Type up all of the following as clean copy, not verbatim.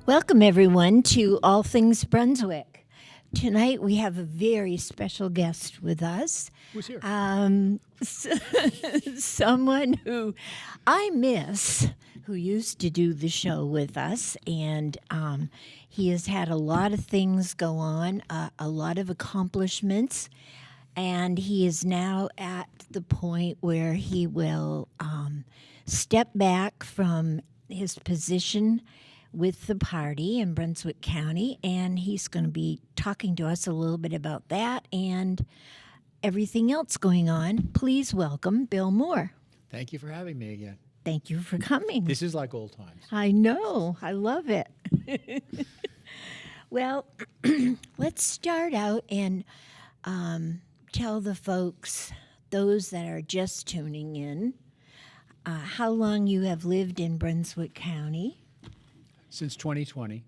Welcome, everyone, to All Things Brunswick. Tonight we have a very special guest with us. Who's here? Someone who I miss, who used to do the show with us, and he has had a lot of things go on, a lot of accomplishments, and he is now at the point where he will step back from his position with the party in Brunswick County, and he's going to be talking to us a little bit about that and everything else going on. Please welcome Bill Moore. Thank you for having me again. Thank you for coming. This is like old times. I know. I love it. Well, let's start out and tell the folks, those that are just tuning in, how long you have lived in Brunswick County. Since 2020.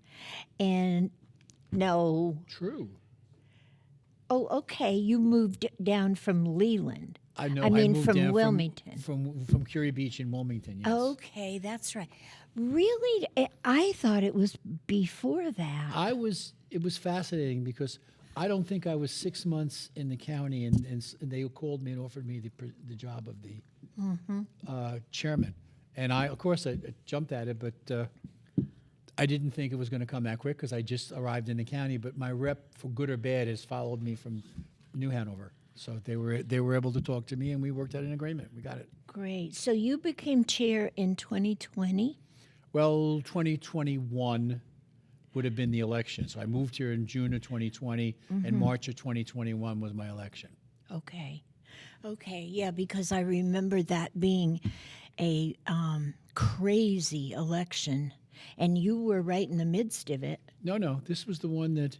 And no. True. Oh, okay. You moved down from Leland. I know. I mean, moved from down Wilmington. From Curie Beach in Wilmington, yes. Okay, that's right. Really? I thought it was before that. It was fascinating because I don't think I was 6 months in the county, and they called me and offered me the job of the chairman. And of course, I jumped at it, but I didn't think it was going to come that quick because I just arrived in the county. But my rep, for good or bad, has followed me from New Hanover. So they were able to talk to me, and we worked out an agreement. We got it. Great. So you became chair in 2020? Well, 2021 would have been the election. So I moved here in June of 2020, and March of 2021 was my election. Okay. Yeah, because I remember that being a crazy election. And you were right in the midst of it. No, this was the one that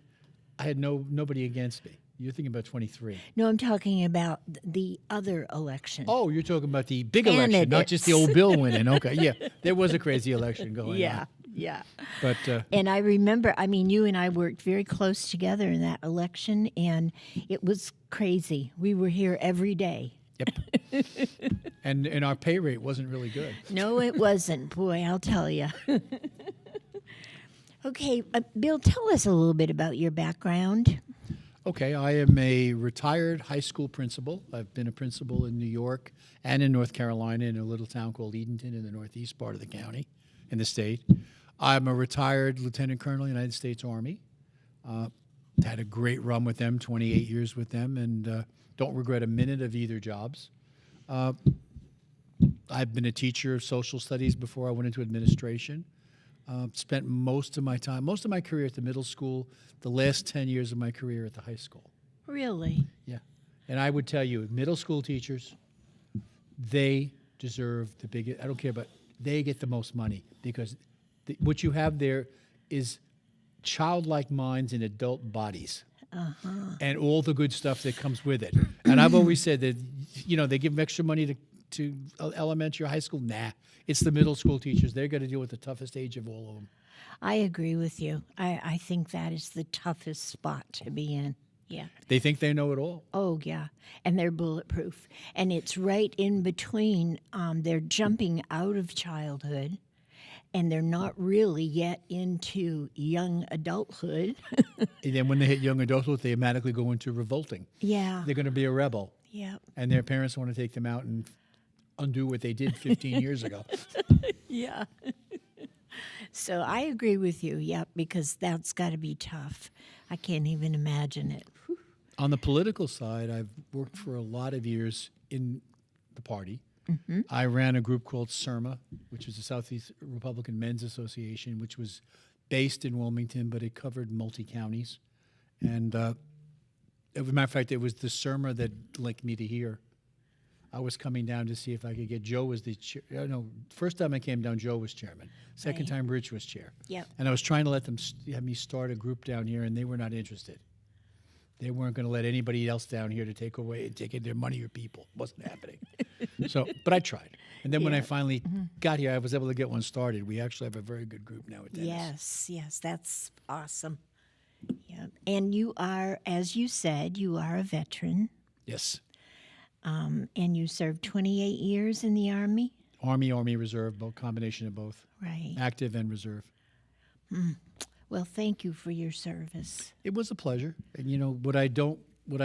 I had nobody against me. You're thinking about 23. No, I'm talking about the other election. Oh, you're talking about the big election, not just the old Bill winning. Okay, yeah, there was a crazy election going on. Yeah. But and I remember, you and I worked very close together in that election, and it was crazy. We were here every day. Yep. and our pay rate wasn't really good. No, it wasn't. Boy, I'll tell you. Okay, Bill, tell us a little bit about your background. Okay, I am a retired high school principal. I've been a principal in New York and in North Carolina in a little town called Edenton in the northeast part of the county, in the state. I'm a retired lieutenant colonel in the United States Army. Had a great run with them, 28 years with them, and don't regret a minute of either jobs. I've been a teacher of social studies before I went into administration. Spent most of my career at the middle school, the last 10 years of my career at the high school. Really? Yeah. And I would tell you, middle school teachers, they deserve the biggest, I don't care, but they get the most money because what you have there is childlike minds in adult bodies. And all the good stuff that comes with it. And I've always said that, they give extra money to elementary or high school. Nah, it's the middle school teachers. They're going to deal with the toughest age of all of them. I agree with you. I think that is the toughest spot to be in. Yeah. They think they know it all. Oh, yeah. And they're bulletproof. And it's right in between. They're jumping out of childhood, and they're not really yet into young adulthood. And then when they hit young adulthood, they automatically go into revolting. Yeah. They're going to be a rebel. Yeah. And their parents want to take them out and undo what they did 15 years ago. Yeah. So I agree with you, because that's got to be tough. I can't even imagine it. On the political side, I've worked for a lot of years in the party. I ran a group called CIRMA, which was the Southeast Republican Men's Association, which was based in Wilmington, but it covered multi-counties. And as a matter of fact, it was the CIRMA that linked me to here. I was coming down to see if I could get Joe as the chair. First time I came down, Joe was chairman. Second time, Rich was chair. Yep. And I was trying to let them have me start a group down here, and they were not interested. They weren't going to let anybody else down here to take away and take in their money or people. It wasn't happening. But I tried. And then when I finally got here, I was able to get one started. We actually have a very good group now at Dennis. Yes, that's awesome. Yeah. And you are, as you said, you are a veteran. Yes. And you served 28 years in the Army? Army Reserve, both combination of both. Right. Active and reserve. Well, thank you for your service. It was a pleasure. And what I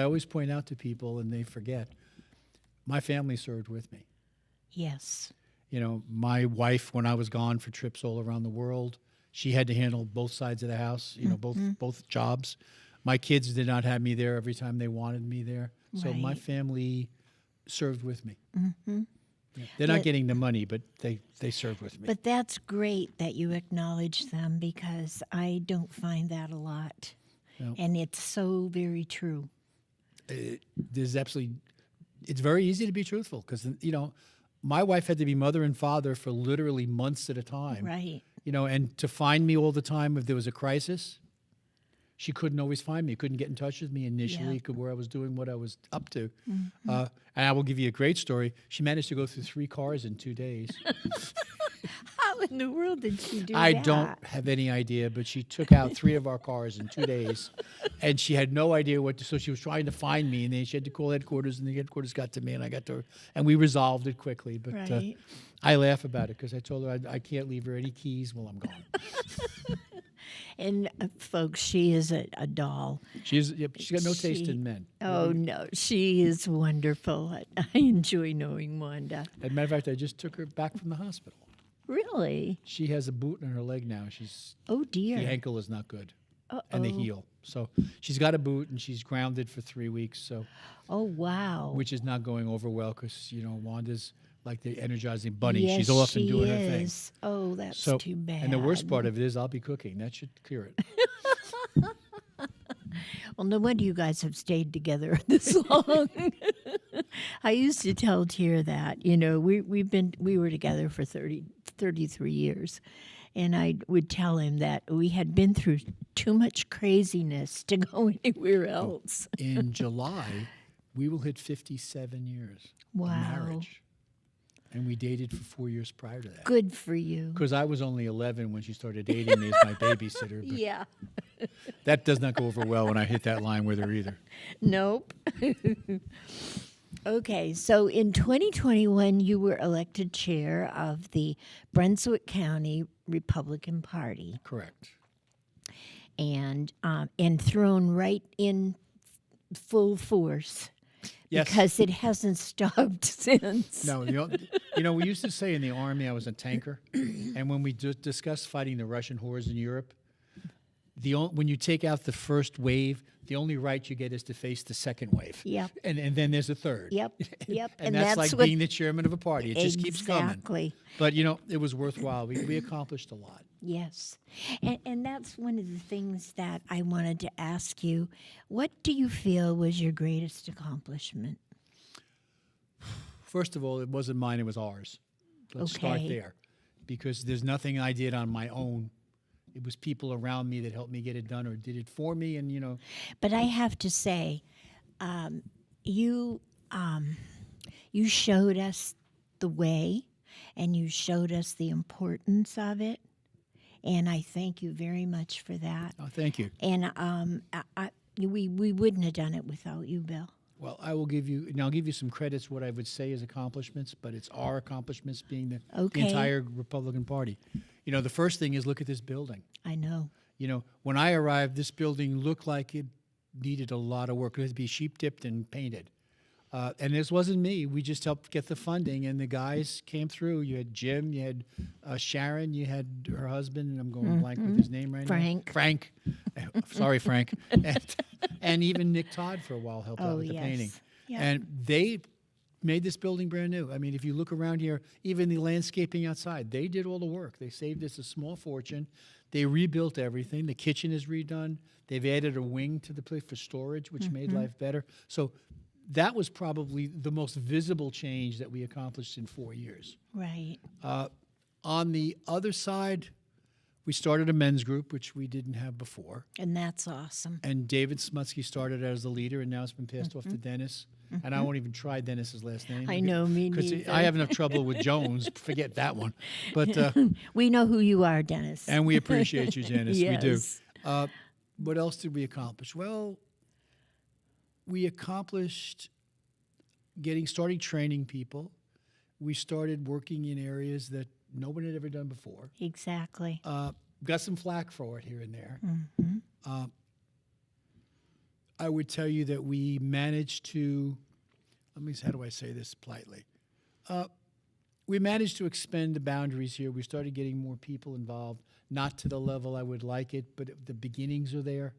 always point out to people, and they forget, my family served with me. Yes. My wife, when I was gone for trips all around the world, she had to handle both sides of the house, both jobs. My kids did not have me there every time they wanted me there. So my Right. family served with me. Yeah. They're not getting the money, but they served with me. But that's great that you acknowledge them, because I don't find that a lot. No. And it's so very true. It's very easy to be truthful because, my wife had to be mother and father for literally months at a time. Right. And to find me all the time if there was a crisis, she couldn't always find me, couldn't get in touch with me initially, where I was doing what I was up to. And I will give you a great story. She managed to go through 3 cars in 2 days. How in the world did she do I that? don't have any idea, but she took out 3 of our cars in 2 days, and she had no idea so she was trying to find me, and then she had to call headquarters, and the headquarters got to me, and I got to her, and we resolved it quickly. But Right. I laugh about it because I told her I can't leave her any keys while I'm gone. And folks, she is a doll. She's got no taste She- in men. Oh, no, she is wonderful. I enjoy knowing Wanda. As a matter of fact, I just took her back from the hospital. Really? She has a boot in her leg now. Oh, dear. The ankle is not good, Uh-oh. and the heel. So she's got a boot, and she's grounded for 3 weeks. So, Oh, wow. which is not going over well because Wanda's like the energizing bunny. Yes, She's off and she doing her thing. is. Oh, that's So, too bad. and the worst part of it is I'll be cooking. That should clear it. Well, no wonder you guys have stayed together this long. I used to tell Tier that, we were together for 33 years. And I would tell him that we had been through too much craziness to go anywhere else. In July, we will hit 57 years Wow. of marriage. And we dated for 4 years prior to that. Good for you. Because I was only 11 when she started dating me as my babysitter. But Yeah. that does not go over well when I hit that line with her either. Nope. Okay, so in 2021, you were elected chair of the Brunswick County Republican Party, Correct. and thrown right in full force. Yes. Because it hasn't stopped since. No, we used to say in the Army I was a tanker. And when we discussed fighting the Russian hordes in Europe, when you take out the first wave, the only right you get is to face the second wave. Yep. And then there's a third. Yep. And that's like what, being the chairman of a party. It just keeps coming. Exactly. But, it was worthwhile. We accomplished a lot. Yes. And that's one of the things that I wanted to ask you. What do you feel was your greatest accomplishment? First of all, it wasn't mine, it was ours. Let's start Okay. there. Because there's nothing I did on my own. It was people around me that helped me get it done or did it for me. And, But I have to say, you showed us the way, and you showed us the importance of it, and I thank you very much for that. oh, thank you. And we wouldn't have done it without you, Bill. Well, I'll give you some credits, what I would say is accomplishments, but it's our accomplishments being the Okay. entire Republican Party. The first thing is look at this building. I know. When I arrived, this building looked like it needed a lot of work. It had to be sheep dipped and painted. And this wasn't me. We just helped get the funding, and the guys came through. You had Jim, you had Sharon, you had her husband, and I'm going blank with his name right Frank. now. Frank. Sorry, Frank. And even Nick Todd for a while helped out Oh, with the painting. yes. Yeah. And they made this building brand new. I mean, if you look around here, even the landscaping outside, they did all the work. They saved us a small fortune. They rebuilt everything. The kitchen is redone. They've added a wing to the place for storage, which made life better. So that was probably the most visible change that we accomplished in 4 years. Right. On the other side, we started a men's group, which we didn't have before. And that's awesome. And David Smutsky started as the leader, and now it's been passed off to Dennis. And I won't even try Dennis's last name. I know, me Because neither. I have enough trouble with Jones. Forget that one. But We know who you are, Dennis. and we appreciate you, Janice. We do. Yes. What else did we accomplish? Well, we accomplished starting training people. We started working in areas that no one had ever done before. Exactly. got some flack for it here and there. I would tell you that we managed to, how do I say this politely? We managed to expand the boundaries here. We started getting more people involved, not to the level I would like it, but the beginnings are there.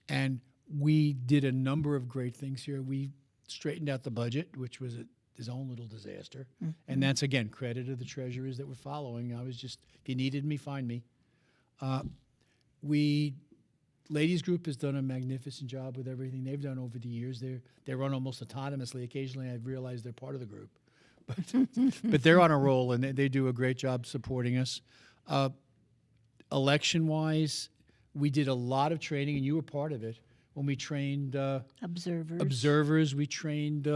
And we did a number of great things here. We straightened out the budget, which was his own little disaster. And that's, again, credit to the treasurers that were following. I was just, if you needed me, find me. Ladies Group has done a magnificent job with everything they've done over the years. They run almost autonomously. Occasionally, I've realized they're part of the group. But they're on a roll, and they do a great job supporting us. Election-wise, we did a lot of training, and you were part of it. When we trained observers, we trained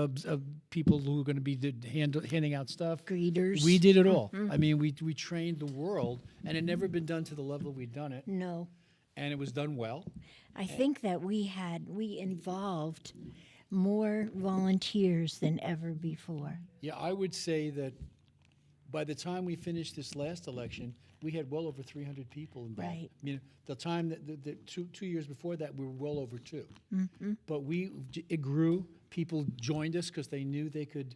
people who were going to be handing out stuff. Greeters. We did it all. I mean, we trained the world, and it had never been done to the level we'd done it. No. And it was done well. I think that we involved more volunteers than ever before. Yeah, I would say that by the time we finished this last election, we had well over 300 people involved. Right. I mean, the time that the 2 years before that, we were well over 2. But it grew. People joined us because they knew they could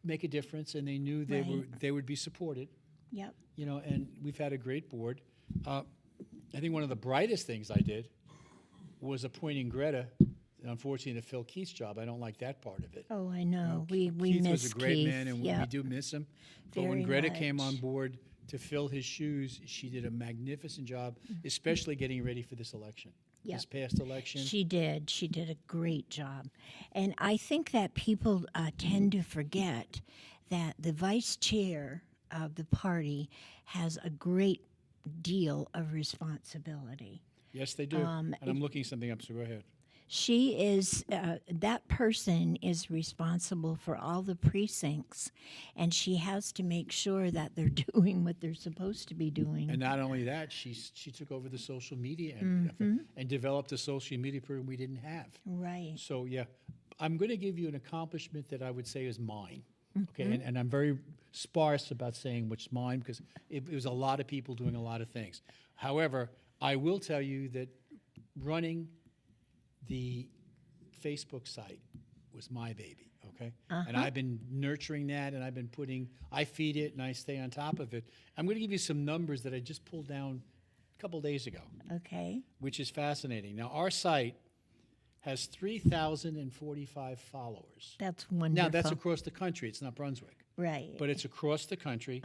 make a difference, and they knew they would be supported. Yep. You know, and we've had a great board. I think one of the brightest things I did was appointing Greta, unfortunately, to fill Keith's job. I don't like that part of it. Oh, I know. Keith We miss was a great Keith. man, and we do miss him. But when Very Greta came on much. board to fill his shoes, she did a magnificent job, especially getting ready for this election, this past election. She did. She did a great job. And I think that people tend to forget that the vice chair of the party has a great deal of responsibility. Yes, they do. And I'm looking something up, so go ahead. She is, that person is responsible for all the precincts, and she has to make sure that they're doing what they're supposed to be doing. And not only that, she took over the social media and developed a social media program we didn't have. Right. So, yeah, I'm going to give you an accomplishment that I would say is mine. Okay, and I'm very sparse about saying which mine because it was a lot of people doing a lot of things. However, I will tell you that running the Facebook site was my baby, okay? And I've been nurturing that, and I feed it, and I stay on top of it. I'm going to give you some numbers that I just pulled down a couple days ago, Okay. which is fascinating. Now, our site has 3,045 followers. That's wonderful. Now, that's across the country. It's not Brunswick. right. But it's across the country.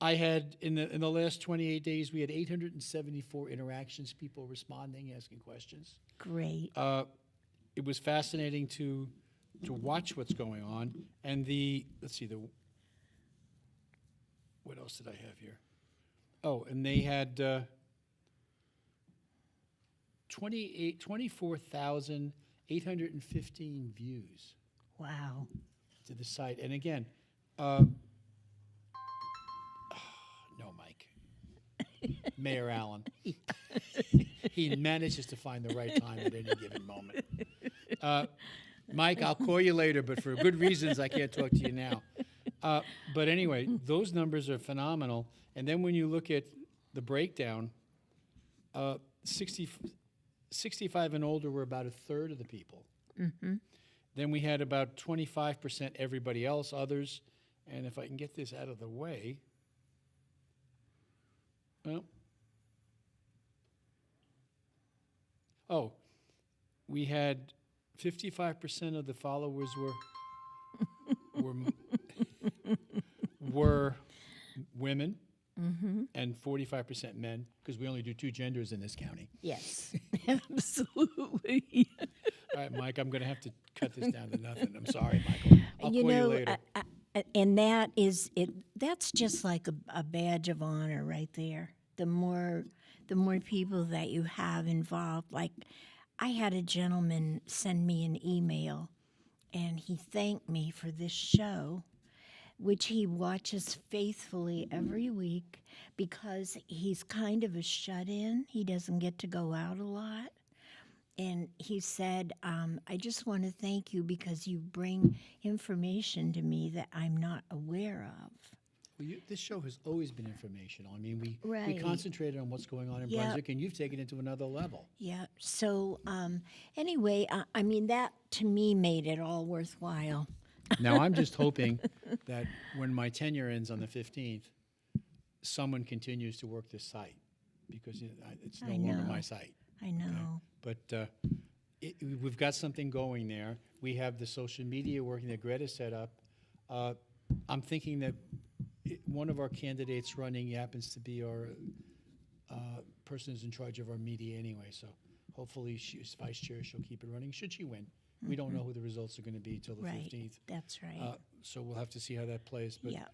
I had, in the last 28 days, we had 874 interactions, people responding, asking questions. Great. It was fascinating to watch what's going on. And what else did I have here? Oh, and they had 24,815 views Wow. to the site. And again, no, Mike. Mayor Allen. He manages to find the right time at any given moment. Mike, I'll call you later, but for good reasons, I can't talk to you now. But anyway, those numbers are phenomenal. And then when you look at the breakdown, 65 and older were about a third of the people. Then we had about 25% everybody else, others. And if I can get this out of the way, we had 55% of the followers were women, and 45% men, because we only do 2 genders in this county. Yes. Absolutely. All right, Mike, I'm going to have to cut this down to nothing. I'm sorry, Michael. I'll call you later. And that is it. That's just like a badge of honor right there. The more people that you have involved. Like, I had a gentleman send me an email, and he thanked me for this show, which he watches faithfully every week because he's kind of a shut-in. He doesn't get to go out a lot. And he said, I just want to thank you because you bring information to me that I'm not aware of. Well, this show has always been informational. I mean, we Right. concentrated on what's going on in Yep. Brunswick, and you've taken it to another level. Yeah. So anyway, I mean, that to me made it all worthwhile. Now, I'm just hoping that when my tenure ends on the 15th, someone continues to work this site, because it's no I longer know. my site. I know. But we've got something going there. We have the social media working that Greta set up. I'm thinking that one of our candidates running happens to be our person who's in charge of our media anyway. So hopefully she's vice chair. She'll keep it running. Should she win? We don't know who the results are going to be till the Right. 15th. That's right. So we'll have to see how that plays. But Yeah.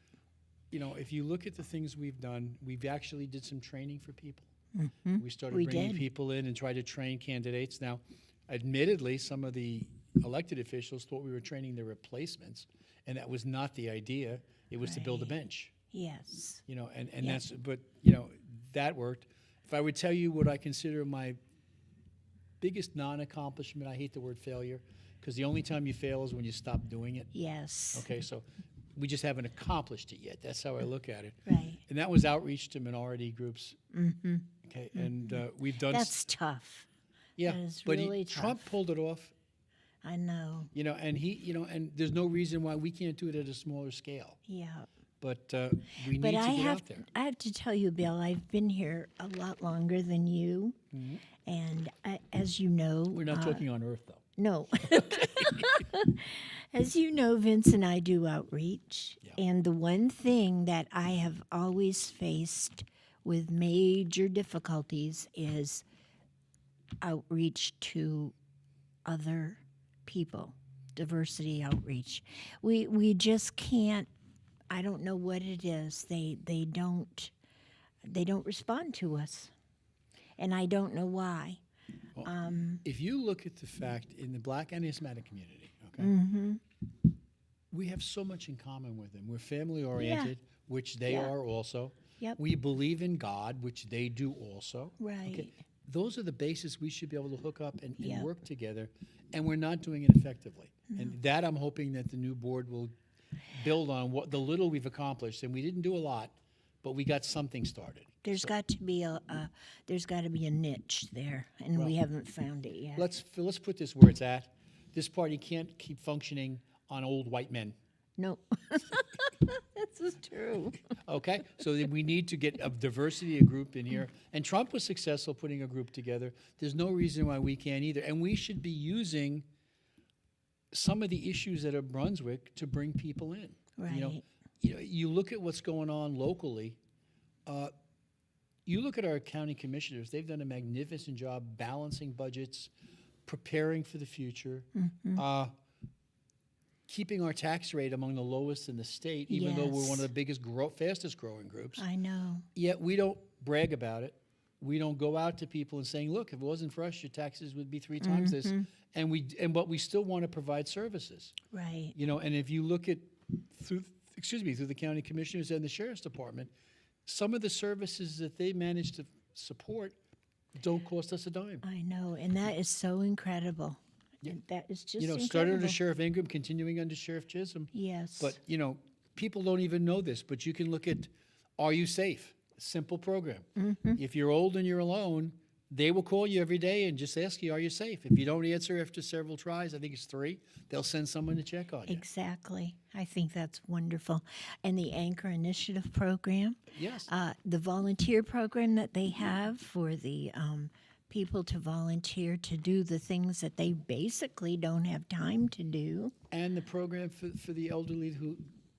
you know, if you look at the things we've done, we've actually did some training for people. We started We bringing did. people in and tried to train candidates. Now, admittedly, some of the elected officials thought we were training their replacements, and that was not the idea. It was to build a Right. bench, Yes. you know, and Yeah. that's, but, you know, that worked. If I would tell you what I consider my biggest non-accomplishment, I hate the word failure, because the only time you fail is when you stop doing it. Yes. Okay, so we just haven't accomplished it yet. That's how I look at it. Right. And that was outreach to minority groups. Okay, and we've done. That's tough. yeah, that is but really Trump tough. pulled it off. I know. You know, and and there's no reason why we can't do it at a smaller scale. Yeah. But we need But to I get have out there. I have to tell you, Bill, I've been here a lot longer than you, and as you know, We're not talking on Earth, though. no. As you know, Vince and I do outreach, and the one thing that I have always faced with major difficulties is outreach to other people, diversity outreach. We just can't. I don't know what it is. They don't respond to us, and I don't know why. If you look at the fact in the Black and Hispanic community, okay, we have so much in common with them. We're family oriented, which they Yeah. are also. Yep. We believe in God, which they do also. Right. Okay. Those are the basis we should be able to hook up and Yep. work together, and we're not doing it effectively. And that I'm hoping that the new board will build on what the little we've accomplished. And we didn't do a lot, but we got something started. There's got to be a niche there, and we haven't found it yet. Let's put this where it's at. This party can't keep functioning on old white men. No, this is true. Okay, so then we need to get a diversity, a group in here. And Trump was successful putting a group together. There's no reason why we can't either. And we should be using some of the issues that are Brunswick to bring people in. Right. You look at what's going on locally. You look at our county commissioners; they've done a magnificent job balancing budgets, preparing for the future. Keeping our tax rate among the lowest in the state, even though we're one of the biggest, fastest growing groups. I know. Yet we don't brag about it. We don't go out to people and saying, "Look, if it wasn't for us, your taxes would be 3 times this." But we still want to provide services. Right. You know, and if you look at through the county commissioners and the sheriff's department, some of the services that they manage to support don't cost us a dime. I know, and that is so incredible. Yeah. And that is just You know, incredible. started under Sheriff Ingram, continuing under Sheriff Chisholm. Yes. But, you know, people don't even know this, but you can look at Are You Safe? Simple program. If you're old and you're alone, they will call you every day and just ask you, are you safe? If you don't answer after several tries, I think it's 3, they'll send someone to check on you. Exactly. I think that's wonderful. And the Anchor Initiative program, Yes. the volunteer program that they have for the people to volunteer to do the things that they basically don't have time to do. And the program for the elderly who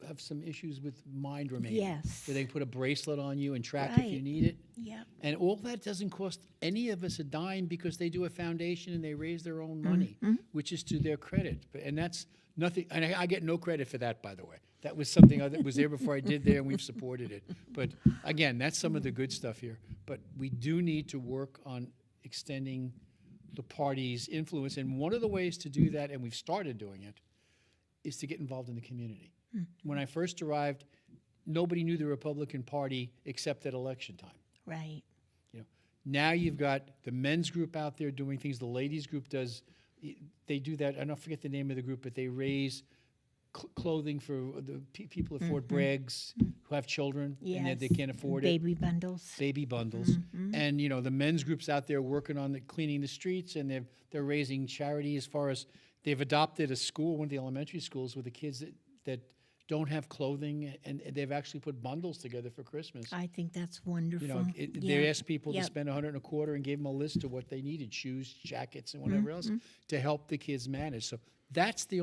have some issues with mind remaining. Yes. Where they put a bracelet on you and track if you Right. need it. Yep. And all that doesn't cost any of us a dime because they do a foundation and they raise their own money, which is to their credit. And that's nothing, and I get no credit for that, by the way. That was something that was there before I did there, and we've supported it. But again, that's some of the good stuff here. But we do need to work on extending the party's influence. And one of the ways to do that, and we've started doing it, is to get involved in the community. When I first arrived, nobody knew the Republican Party except at election time. Right. You know, now you've got the men's group out there doing things. The ladies group does. They do that. I don't forget the name of the group, but they raise clothing for the people at Fort Bragg's who have children and that they Yes. can't afford it. Baby bundles. Baby bundles. And, the men's groups out there working on cleaning the streets, and they're raising charity as far as they've adopted a school, one of the elementary schools, with the kids that don't have clothing, and they've actually put bundles together for Christmas. I think that's wonderful. They asked people to Yep. spend $125 and gave them a list of what they needed, shoes, jackets, and whatever else, to help the kids manage. So that's the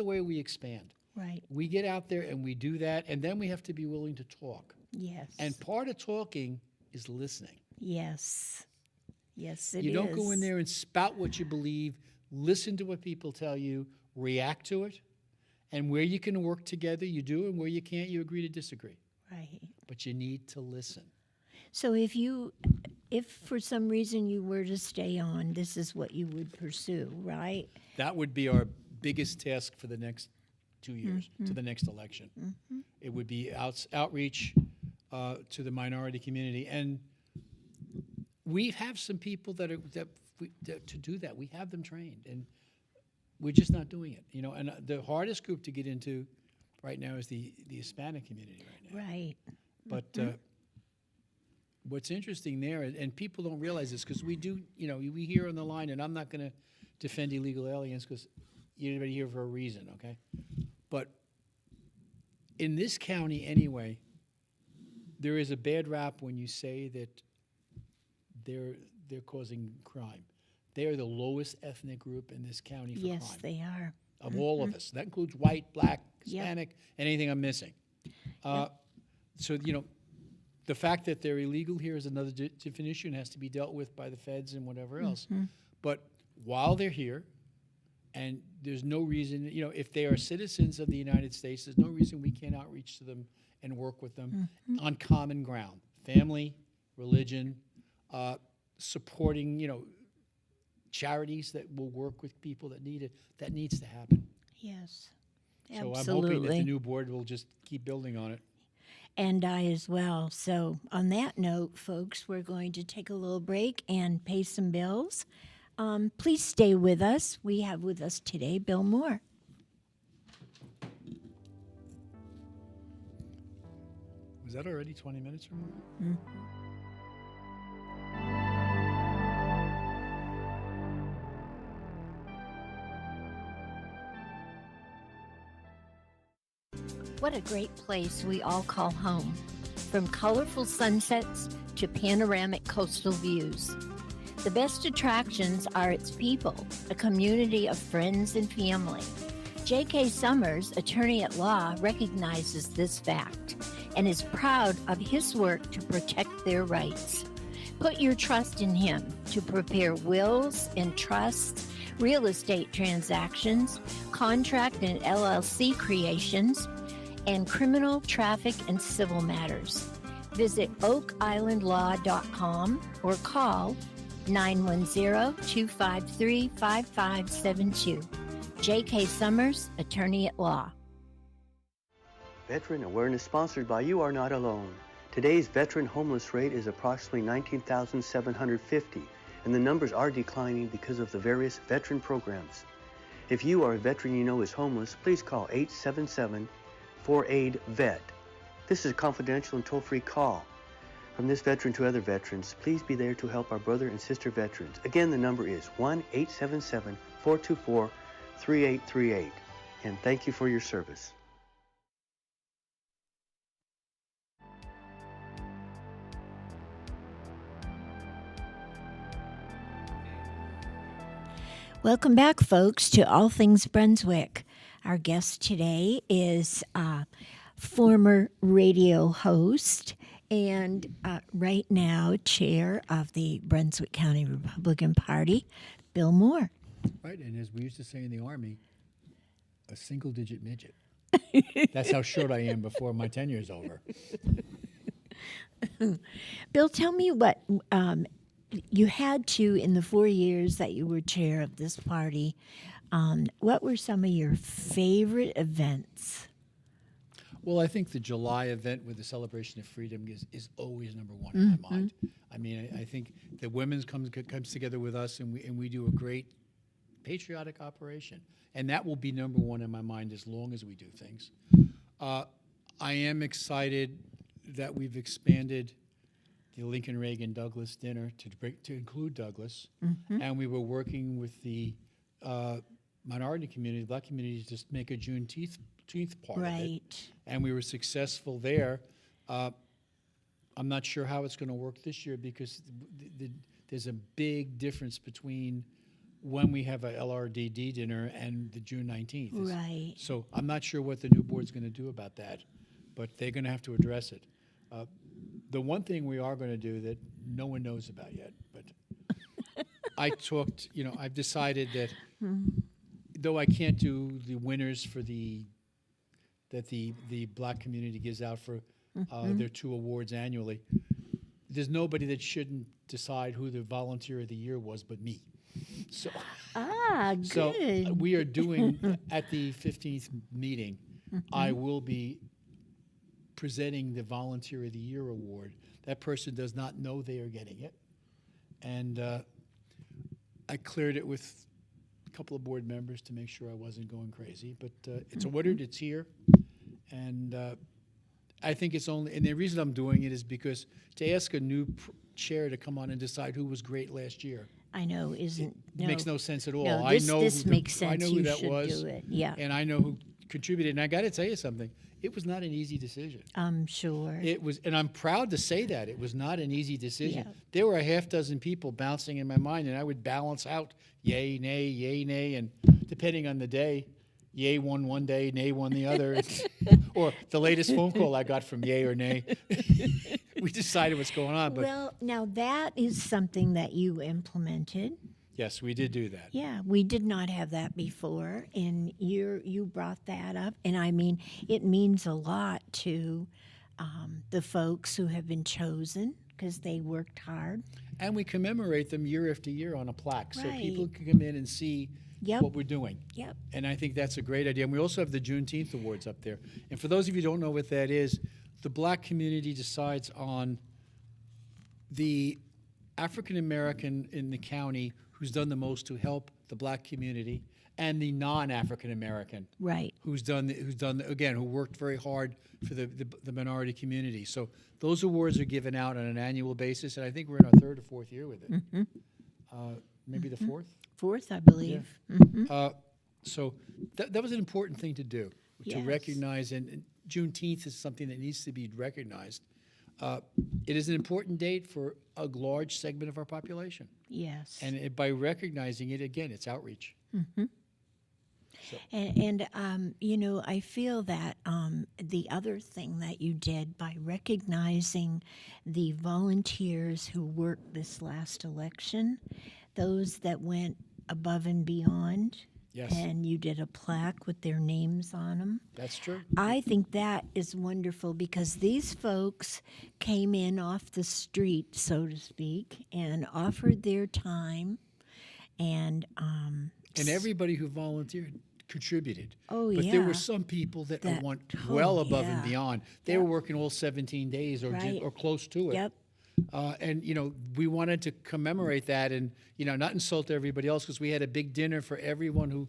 way we expand. Right. We get out there and we do that, and then we have to be willing to talk. Yes. And part of talking is listening. Yes. Yes, it is. You don't go in there and spout what you believe. Listen to what people tell you, react to it, and where you can work together, you do, and where you can't, you agree to disagree. Right. But you need to listen. So if for some reason you were to stay on, this is what you would pursue, right? That would be our biggest task for the next 2 years, to the next election. It would be outreach to the minority community. And we have some people that to do that. We have them trained, and we're just not doing it. And the hardest group to get into right now is the Hispanic community right now. Right. But what's interesting there, and people don't realize this, because we do, we hear on the line, and I'm not going to defend illegal aliens because everybody here for a reason, okay? But in this county anyway, there is a bad rap when you say that they're causing crime. They are the lowest ethnic group in this county for Yes, crime. they are. Of all of us. That includes white, black, Yep. Hispanic, and anything I'm missing. So, the fact that they're illegal here is another different issue and has to be dealt with by the feds and whatever else. But while they're here, and there's no reason, if they are citizens of the United States, there's no reason we can't outreach to them and work with them on common ground. Family, religion, supporting, charities that will work with people that need it. That needs to happen. Yes. So Absolutely. I'm hoping that the new board will just keep building on it. And I as well. So, on that note, folks, we're going to take a little break and pay some bills. Please stay with us. We have with us today Bill Moore. Was that already 20 minutes or more? What a great place we all call home. From colorful sunsets to panoramic coastal views. The best attractions are its people, a community of friends and family. J.K. Summers, attorney at law, recognizes this fact and is proud of his work to protect their rights. Put your trust in him to prepare wills and trusts, real estate transactions, contract and LLC creations, and criminal, traffic, and civil matters. Visit oakislandlaw.com or call 910-253-5572. J.K. Summers, Attorney at Law. Veteran Awareness sponsored by You Are Not Alone. Today's veteran homeless rate is approximately 19,750, and the numbers are declining because of the various veteran programs. If you are a veteran you know is homeless, please call 877-4AID-VET. This is a confidential and toll-free call. From this veteran to other veterans, please be there to help our brother and sister veterans. Again, the number is 1-877-424-3838. And thank you for your service. Welcome back, folks, to All Things Brunswick. Our guest today is former radio host and right now chair of the Brunswick County Republican Party, Bill Moore. Right, and as we used to say in the Army, a single-digit midget. That's how short I am before my tenure is over. Bill, tell me what you had to, in the 4 years that you were chair of this party, what were some of your favorite events? Well, I think the July event with the celebration of freedom is always number one in my mind. I mean, I think the women's comes together with us, and we do a great patriotic operation. And that will be number one in my mind as long as we do things. I am excited that we've expanded the Lincoln Reagan Douglas dinner to include Douglas. And we were working with the minority community, the Black community, to make a Juneteenth part of it. Right. And we were successful there. I'm not sure how it's going to work this year because there's a big difference between when we have a LRDD dinner and the June 19th. Right. So I'm not sure what the new board's going to do about that, but they're going to have to address it. The one thing we are going to do that no one knows about yet, but I've decided that though I can't do the winners for that the Black community gives out for their 2 awards annually, there's nobody that shouldn't decide who the volunteer of the year was but me. So, good. so we are doing at the 15th meeting, I will be presenting the Volunteer of the Year award. That person does not know they are getting it. And I cleared it with a couple of board members to make sure I wasn't going crazy. But it's ordered, it's here. And I think it's only, and the reason I'm doing it is because to ask a new chair to come on and decide who was great last year, I know, makes no sense at all. No, I know this makes sense. I know who You that should was, do it. Yeah, and I know who contributed. And I got to tell you something. It was not an easy decision. I'm sure. It was, and I'm proud to say that it was not an easy decision. Yeah. There were a half dozen people bouncing in my mind, and I would balance out yay, nay, and depending on the day, yay won one day, nay won the other. Or the latest phone call I got from yay or nay. We decided what's going on. But Well, now that is something that you implemented. yes, we did do that. Yeah, we did not have that before, and you brought that up, and I mean, it means a lot to the folks who have been chosen because they worked hard. And we commemorate them year after year on a plaque, so people Right. can come in and see Yep. what we're doing. Yep. And I think that's a great idea. And we also have the Juneteenth Awards up there. And for those of you who don't know what that is, the Black community decides on the African American in the county who's done the most to help the Black community, and the non-African American Right. who worked very hard for the minority community. So those awards are given out on an annual basis, and I think we're in our 3rd or 4th year with it. Maybe the 4th. 4th, I believe. So that was an important thing to do, to Yes. recognize, and Juneteenth is something that needs to be recognized. It is an important date for a large segment of our population. Yes. And by recognizing it, again, it's outreach. And I feel that the other thing that you did by recognizing the volunteers who worked this last election, those that went above and beyond, Yes. and you did a plaque with their names on them. That's true. I think that is wonderful because these folks came in off the street, so to speak, and offered their time, and And everybody who volunteered contributed. Oh, But there yeah. were some people that That- went oh, well above and yeah. beyond. They were working all 17 days Right. or close to it. Yep. And we wanted to commemorate that, and not insult everybody else, because we had a big dinner for everyone who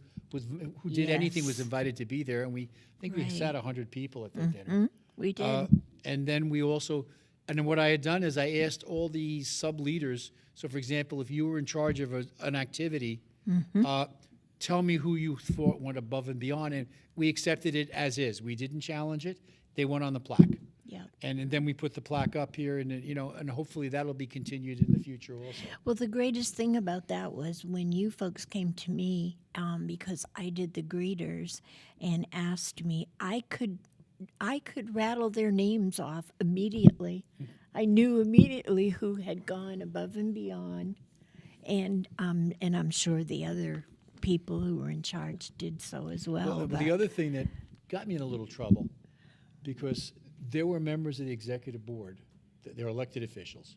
did anything was Yes. invited to be there, and I think we Right. sat 100 people at that dinner. We did. And then we also, and then what I had done is I asked all the sub leaders. So, for example, if you were in charge of an activity, tell me who you thought went above and beyond, and we accepted it as is. We didn't challenge it. They went on the plaque. Yeah. And then we put the plaque up here, and and hopefully that'll be continued in the future also. Well, the greatest thing about that was when you folks came to me, because I did the greeters, and asked me, I could rattle their names off immediately. I knew immediately who had gone above and beyond, and I'm sure the other people who were in charge did so as well. But but- the other thing that got me in a little trouble, because there were members of the executive board, they're elected officials,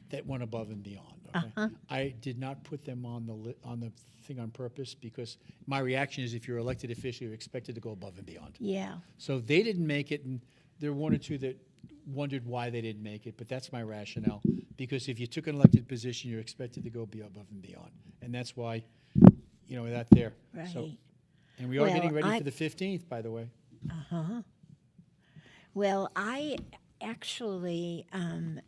that went above and beyond. Okay? I did not put them on the thing on purpose, because my reaction is if you're an elected official, you're expected to go above and beyond. Yeah. So they didn't make it, and there were 1 or 2 that wondered why they didn't make it, but that's my rationale. Because if you took an elected position, you're expected to go above and beyond. And that's why, that there. Right. So, and we are Well, getting ready for the 15th, by the way. Well, I actually, I'm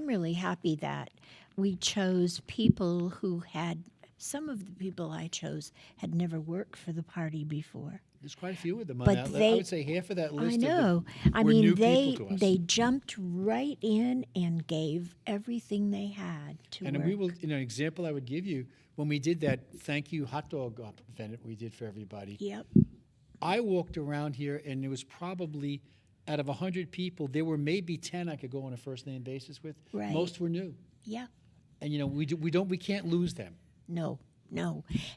really happy that we chose people who had, some of the people I chose had never worked for the party before. There's quite a few of them on But that list. they- I would say half of that list I know. I were mean, new they people to us. they jumped right in and gave everything they had to And work. we will, an example I would give you, when we did that thank you hot dog event we did for everybody, Yep. I walked around here and there was probably, out of 100 people, there were maybe 10 I could go on a first name basis with. Right. Most were new. Yeah. And we can't lose them. No.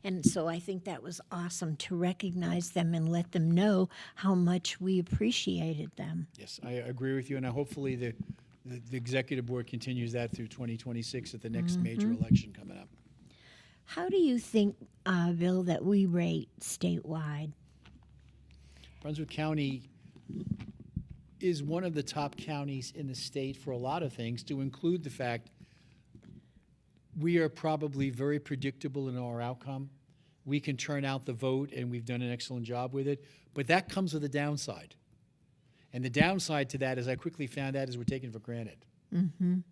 And so I think that was awesome to recognize them and let them know how much we appreciated them. Yes, I agree with you, and hopefully the executive board continues that through 2026 at the next major election coming up. How do you think, Bill, that we rate statewide? Brunswick County is one of the top counties in the state for a lot of things, to include the fact we are probably very predictable in our outcome. We can turn out the vote, and we've done an excellent job with it. But that comes with a downside. And the downside to that, as I quickly found out, is we're taken for granted. And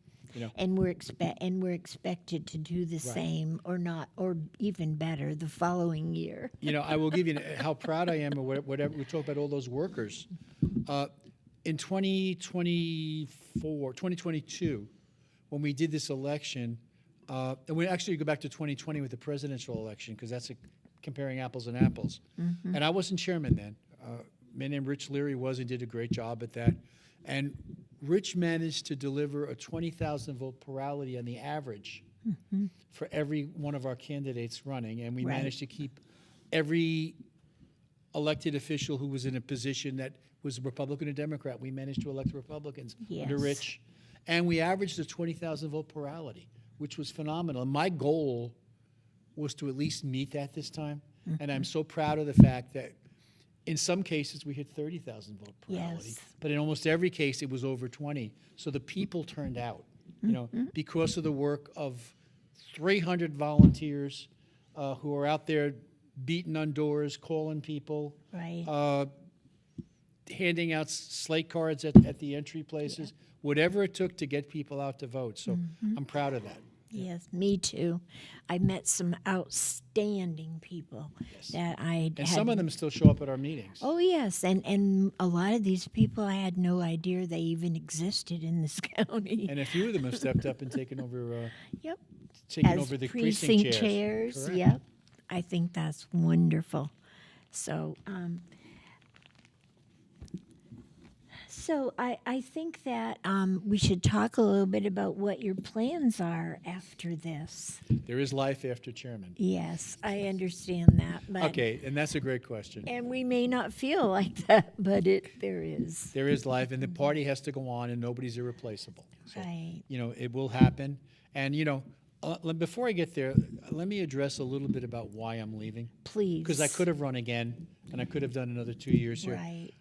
we're expected to do the same or not, or even better the following year. I will give you how proud I am, or whatever. We talk about all those workers. In 2022, when we did this election, and we actually go back to 2020 with the presidential election, because that's comparing apples and apples. And I wasn't chairman then. A man named Rich Leary was and did a great job at that. And Rich managed to deliver a 20,000 vote plurality on the average for every one of our candidates running. And we Right. managed to keep every elected official who was in a position that was a Republican or Democrat. We managed to elect Republicans under Yes. Rich. And we averaged a 20,000 vote plurality, which was phenomenal. And my goal was to at least meet that this time. And I'm so proud of the fact that in some cases we hit 30,000 vote plurality. Yes. But in almost every case it was over 20. So the people turned out, because of the work of 300 volunteers who are out there beating on doors, calling people, Right. handing out slate cards at the entry places, whatever it took to get people out to vote. So I'm proud of that. Yes, me too. I met some outstanding people that I And had. some of them still show up at our meetings. Oh yes, and a lot of these people I had no idea they even existed in this county. And a few of them have stepped up and taken over Yep. over the precinct chairs. Correct. Yep. I think that's wonderful. So, I think that we should talk a little bit about what your plans are after this. There is life after chairman. Yes, I understand that. But, Okay, and that's a great question. And we may not feel like that, but there is. There is life, and the party has to go on, and nobody's irreplaceable. So, Right. It will happen. And, before I get there, let me address a little bit about why I'm leaving. Please. Because I could have run again, and I could have done another 2 years here. Right.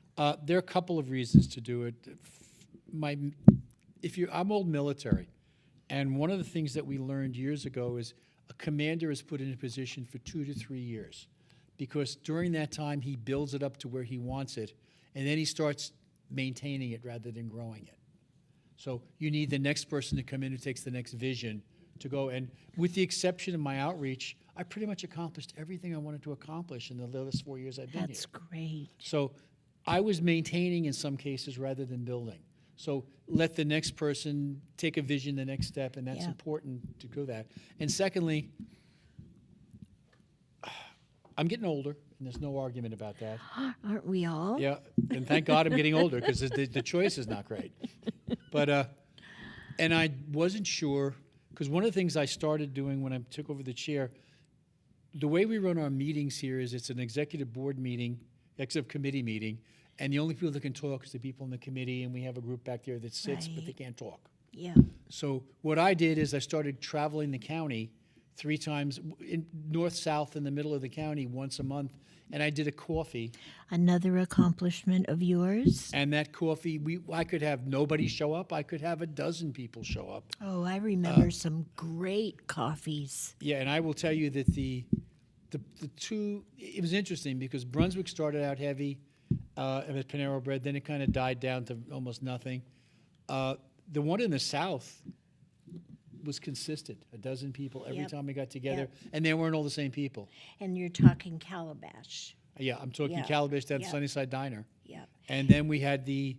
There are a couple of reasons to do it. I'm old military, and one of the things that we learned years ago is a commander is put in a position for 2 to 3 years, because during that time he builds it up to where he wants it, and then he starts maintaining it rather than growing it. So you need the next person to come in who takes the next vision to go. And with the exception of my outreach, I pretty much accomplished everything I wanted to accomplish in the last 4 years I've been here. That's great. So I was maintaining in some cases rather than building. So let the next person take a vision, the next step, and that's Yeah. important to go that. And secondly, I'm getting older, and there's no argument about that. Aren't we all? Yeah, and thank God I'm getting older, because the choice is not great. But and I wasn't sure, because one of the things I started doing when I took over the chair, the way we run our meetings here is it's an executive board meeting, executive committee meeting, and the only people that can talk is the people in the committee, and we have a group back there that sits, but they Right. can't talk. Yeah. So what I did is I started traveling the county 3 times, in north, south, in the middle of the county once a month, and I did a coffee. Another accomplishment of yours? And that coffee, I could have nobody show up. I could have a dozen people show up. Oh, I remember some great coffees. Yeah, and I will tell you that the two, it was interesting because Brunswick started out heavy with Panero Bread, then it kind of died down to almost nothing. The one in the south was consistent, a dozen people every Yep. time we got together, Yep. and they weren't all the same people. And you're talking Calabash. Yeah, I'm talking Yeah. Calabash, that Yep. Sunnyside Diner. Yep. And then we had the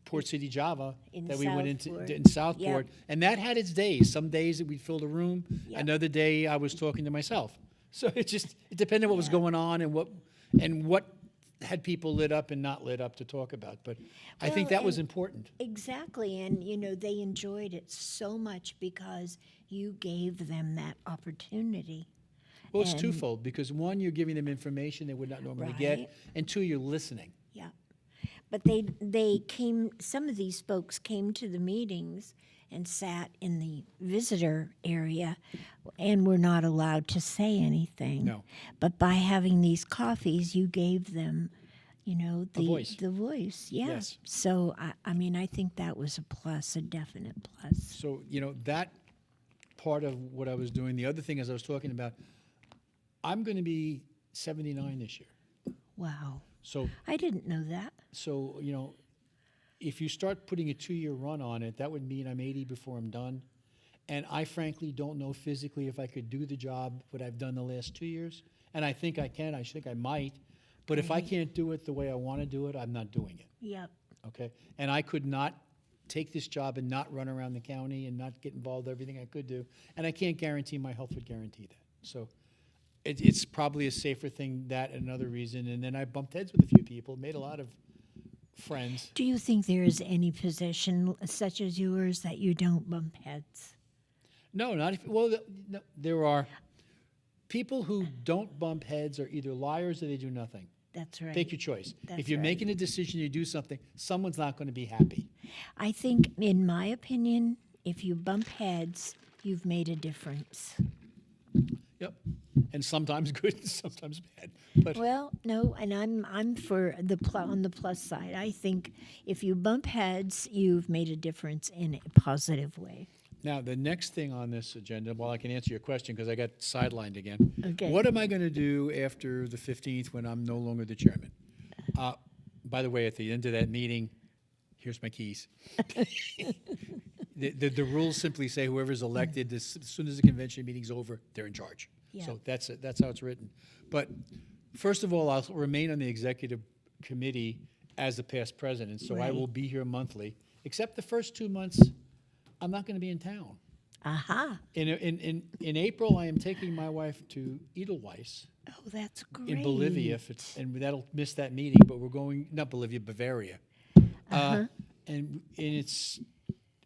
Port City Java In that we went into Southport. in Southport, Yep. and that had its days. Some days that we'd fill the room, Yep. another day I was talking to myself. So it depended what was going on and what had people lit up and not lit up to talk about. But I think Well, that was and- important. Exactly. And, they enjoyed it so much because you gave them that opportunity. Well, it's and- twofold because one, you're giving them information they would not normally get, Right. and two, you're listening. Yeah. But they came, some of these folks came to the meetings and sat in the visitor area and were not allowed to say anything. No. But by having these coffees, you gave them, the voice. The voice, yeah. Yes. So, I think that was a plus, a definite plus. So, that part of what I was doing. The other thing, as I was talking about, I'm going to be 79 this year. Wow. So, I didn't know that. if you start putting a 2-year run on it, that would mean I'm 80 before I'm done. And I frankly don't know physically if I could do the job what I've done the last 2 years. And I think I can. I think I might. But if I can't do it the way I want to do it, I'm not doing it. Yep. Okay? And I could not take this job and not run around the county and not get involved in everything I could do. And I can't guarantee my health would guarantee that. So it's probably a safer thing, that and another reason. And then I bumped heads with a few people, made a lot of friends. Do you think there is any position such as yours that you don't bump heads? No, not if, well, no, there are people who don't bump heads are either liars or they do nothing. That's right. Take your choice. That's If you're right. making a decision to do something, someone's not going to be happy. I think, in my opinion, if you bump heads, you've made a difference. Yep. And sometimes good, and sometimes bad. But Well, no, and I'm for on the plus side. I think if you bump heads, you've made a difference in a positive way. now the next thing on this agenda, well, I can answer your question because I got sidelined again. Okay. What am I going to do after the 15th when I'm no longer the chairman? By the way, at the end of that meeting, here's my keys. The rules simply say whoever's elected, as soon as the convention meeting's over, they're in charge. Yeah. So that's it. That's how it's written. But first of all, I'll remain on the executive committee as the past president, so I Right. will be here monthly, except the first 2 months, I'm not going to be in town. Aha. In April, I am taking my wife to Edelweiss Oh, that's great. in Bolivia, and that'll miss that meeting, but we're going, not Bolivia, Bavaria. And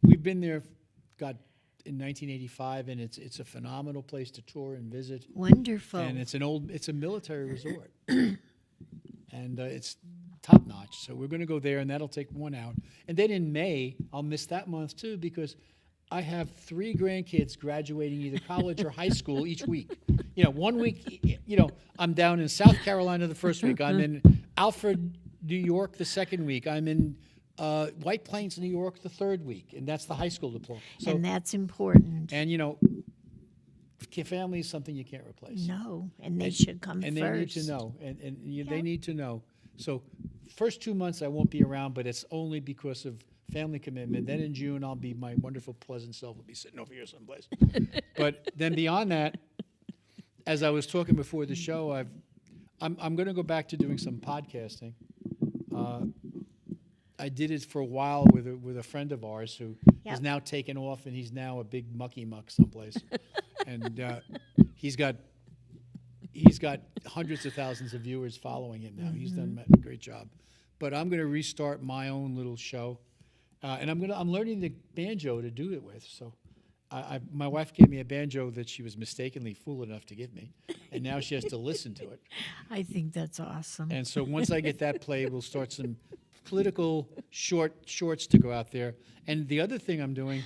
we've been there, God, in 1985, and it's a phenomenal place to tour and visit. Wonderful. And it's a military resort. And it's top notch. So we're going to go there, and that'll take one out. And then in May, I'll miss that month too, because I have 3 grandkids graduating either college or high school each week. 1 week, I'm down in South Carolina the first week. I'm in Alfred, New York the second week. I'm in White Plains, New York the third week, and that's the high school diploma. So, and that's important. and family is something you can't replace. No, and they should come And first. they need to know, and they Yeah. need to know. So first 2 months I won't be around, but it's only because of family commitment. Then in June, my wonderful, pleasant self will be sitting over here someplace. But then beyond that, as I was talking before the show, I'm going to go back to doing some podcasting. I did it for a while with a friend of ours who has Yep. now taken off, and he's now a big mucky muck someplace. And he's got hundreds of thousands of viewers following him now. He's done a great job. But I'm going to restart my own little show, and I'm learning the banjo to do it with. So, my wife gave me a banjo that she was mistakenly fool enough to give me, and now she has to listen to it. I think that's awesome. And so once I get that played, we'll start some political shorts to go out there. And the other thing I'm doing,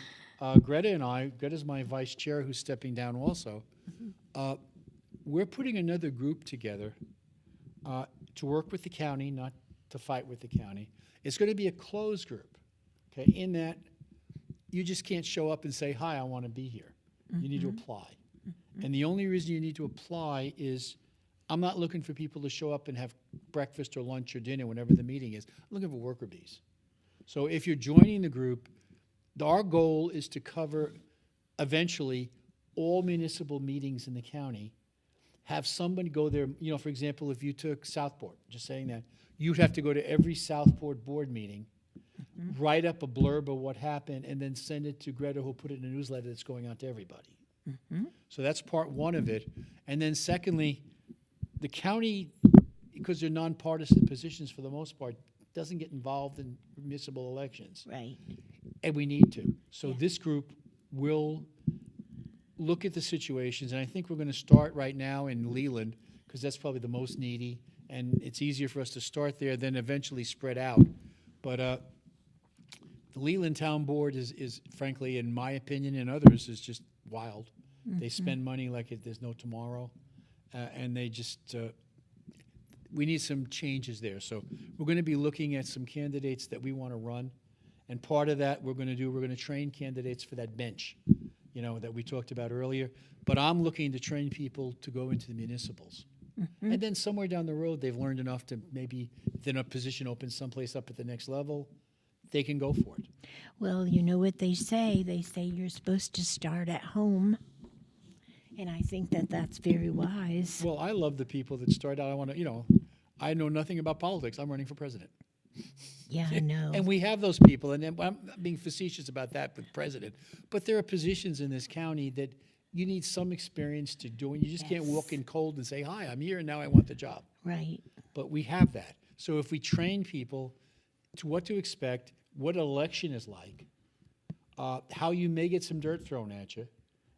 Greta's my vice chair who's stepping down also. We're putting another group together to work with the county, not to fight with the county. It's going to be a closed group, okay, in that you just can't show up and say, hi, I want to be here. You need to apply. And the only reason you need to apply is I'm not looking for people to show up and have breakfast or lunch or dinner whenever the meeting is. I'm looking for worker bees. So if you're joining the group, our goal is to cover eventually all municipal meetings in the county. Have somebody go there, for example, if you took Southport, just saying that, you'd have to go to every Southport board meeting, write up a blurb of what happened, and then send it to Greta, who'll put it in a newsletter that's going out to everybody. So that's part one of it. And then secondly, the county, because they're nonpartisan positions for the most part, doesn't get involved in municipal elections. Right. And we need to. So this group will look at the situations, and I think we're going to start right now in Leland, because that's probably the most needy, and it's easier for us to start there than eventually spread out. But the Leland Town Board is frankly, in my opinion and others, is just wild. They spend money like there's no tomorrow, and they just, we need some changes there. So we're going to be looking at some candidates that we want to run, and part of that we're going to train candidates for that bench, that we talked about earlier. But I'm looking to train people to go into the municipals. And then somewhere down the road, they've learned enough to maybe, if then a position opens someplace up at the next level, they can go for it. Well, you know what they say? They say you're supposed to start at home. And I think that that's very wise. Well, I love the people that start out, I know nothing about politics. I'm running for president. Yeah, I know. And we have those people, and I'm not being facetious about that with president, but there are positions in this county that you need some experience to do, and you just can't walk in cold and say, hi, I'm here, and now I want the job. Right. But we have that. So if we train people to what to expect, what an election is like, how you may get some dirt thrown at you,